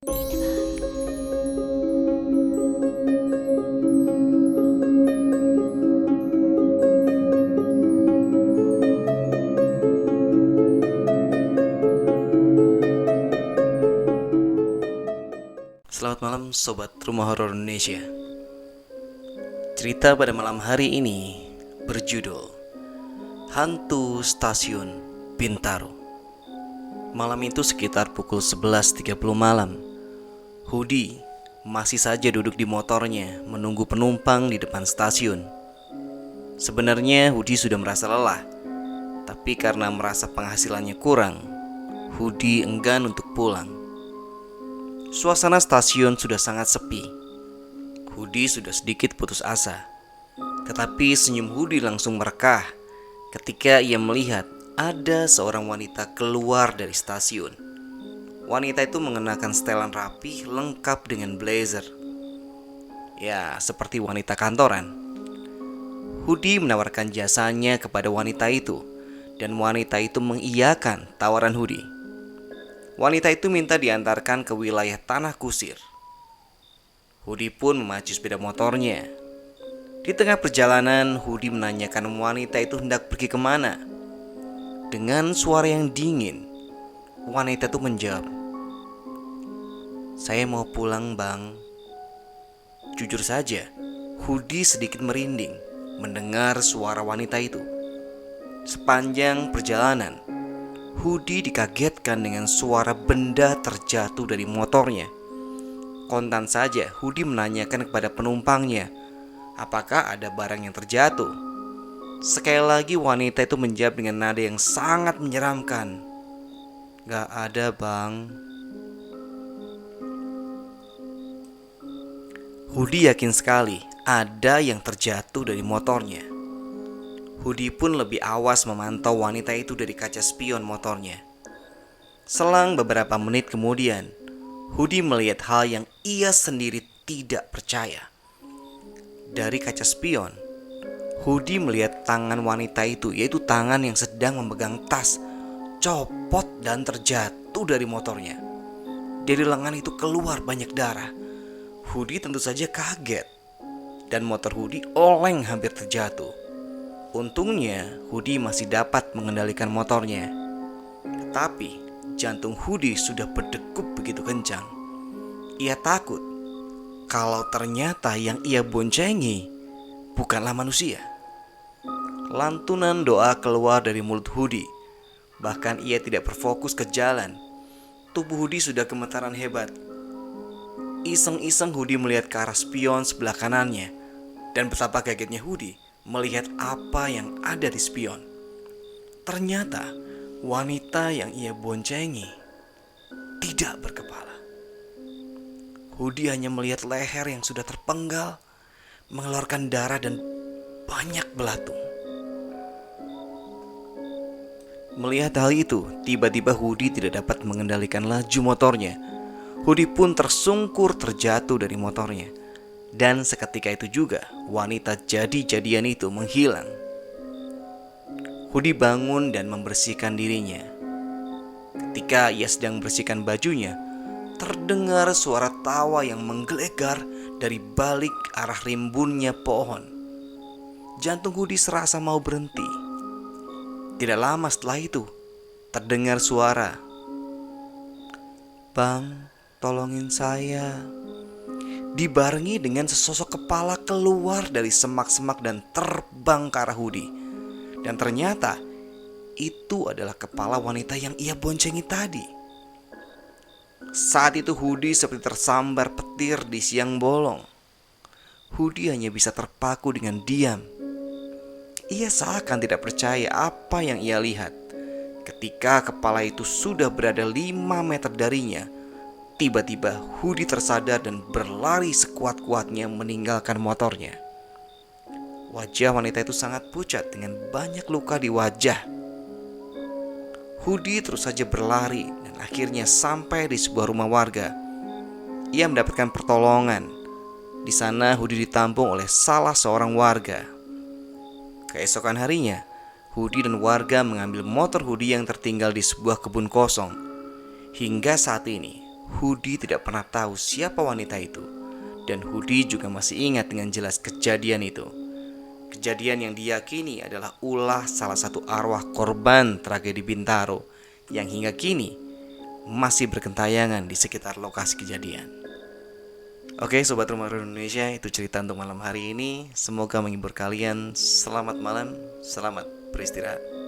Selamat malam Sobat Rumah Horor Indonesia. Cerita pada malam hari ini berjudul Hantu Stasiun Bintaro. Malam itu sekitar pukul 11.30 malam. Hudi masih saja duduk di motornya menunggu penumpang di depan stasiun. Sebenarnya Hudi sudah merasa lelah, tapi karena merasa penghasilannya kurang, Hudi enggan untuk pulang. Suasana stasiun sudah sangat sepi. Hudi sudah sedikit putus asa. Tetapi senyum Hudi langsung merekah ketika ia melihat ada seorang wanita keluar dari stasiun. Wanita itu mengenakan setelan rapi lengkap dengan blazer. Ya, seperti wanita kantoran. Hudi menawarkan jasanya kepada wanita itu, dan wanita itu mengiyakan tawaran Hudi. Wanita itu minta diantarkan ke wilayah Tanah Kusir. Hudi pun memacu sepeda motornya. Di tengah perjalanan, Hudi menanyakan wanita itu hendak pergi kemana. Dengan suara yang dingin, wanita itu menjawab, "Saya mau pulang, Bang." Jujur saja, Hudi sedikit merinding mendengar suara wanita itu. Sepanjang perjalanan, Hudi dikagetkan dengan suara benda terjatuh dari motornya. Kontan saja Hudi menanyakan kepada penumpangnya, apakah ada barang yang terjatuh. Sekali lagi wanita itu menjawab dengan nada yang sangat menyeramkan, "Gak ada, Bang." Hudi yakin sekali ada yang terjatuh dari motornya. Hudi pun lebih awas memantau wanita itu dari kaca spion motornya. Selang beberapa menit kemudian, Hudi melihat hal yang ia sendiri tidak percaya. Dari kaca spion, Hudi melihat tangan wanita itu, yaitu tangan yang sedang memegang tas, copot dan terjatuh dari motornya. Dari lengan itu keluar banyak darah. Hudi tentu saja kaget, dan motor Hudi oleng hampir terjatuh. Untungnya Hudi masih dapat mengendalikan motornya. Tetapi jantung Hudi sudah berdegup begitu kencang. Ia takut kalau ternyata yang ia boncengi bukanlah manusia. Lantunan doa keluar dari mulut Hudi. Bahkan ia tidak berfokus ke jalan. Tubuh Hudi sudah gemetaran hebat. Iseng-iseng Hudi melihat ke arah spion sebelah kanannya. Dan betapa kagetnya Hudi melihat apa yang ada di spion. Ternyata wanita yang ia boncengi tidak berkepala. Hudi hanya melihat leher yang sudah terpenggal, mengeluarkan darah dan banyak belatung. Melihat hal itu, tiba-tiba Hudi tidak dapat mengendalikan laju motornya. Hudi pun tersungkur terjatuh dari motornya. Dan seketika itu juga wanita jadi-jadian itu menghilang. Hudi bangun dan membersihkan dirinya. Ketika ia sedang membersihkan bajunya, terdengar suara tawa yang menggelegar dari balik arah rimbunnya pohon. Jantung Hudi serasa mau berhenti. Tidak lama setelah itu, terdengar suara, "Bang, tolongin saya." Dibarengi dengan sesosok kepala keluar dari semak-semak dan terbang ke arah Hudi. Dan ternyata itu adalah kepala wanita yang ia boncengi tadi. Saat itu Hudi seperti tersambar petir di siang bolong. Hudi hanya bisa terpaku dengan diam. Ia seakan tidak percaya apa yang ia lihat. Ketika kepala itu sudah berada 5 meter darinya, tiba-tiba Hudi tersadar dan berlari sekuat-kuatnya meninggalkan motornya. Wajah wanita itu sangat pucat dengan banyak luka di wajah. Hudi terus saja berlari dan akhirnya sampai di sebuah rumah warga. Ia mendapatkan pertolongan. Di sana Hudi ditampung oleh salah seorang warga. Keesokan harinya, Hudi dan warga mengambil motor Hudi yang tertinggal di sebuah kebun kosong. Hingga saat ini, Hudi tidak pernah tahu siapa wanita itu, dan Hudi juga masih ingat dengan jelas kejadian itu. Kejadian yang diyakini adalah ulah salah satu arwah korban tragedi Bintaro yang hingga kini masih bergentayangan di sekitar lokasi kejadian. Oke, Sobat Rumah Horor Indonesia, itu cerita untuk malam hari ini. Semoga menghibur kalian. Selamat malam, selamat beristirahat.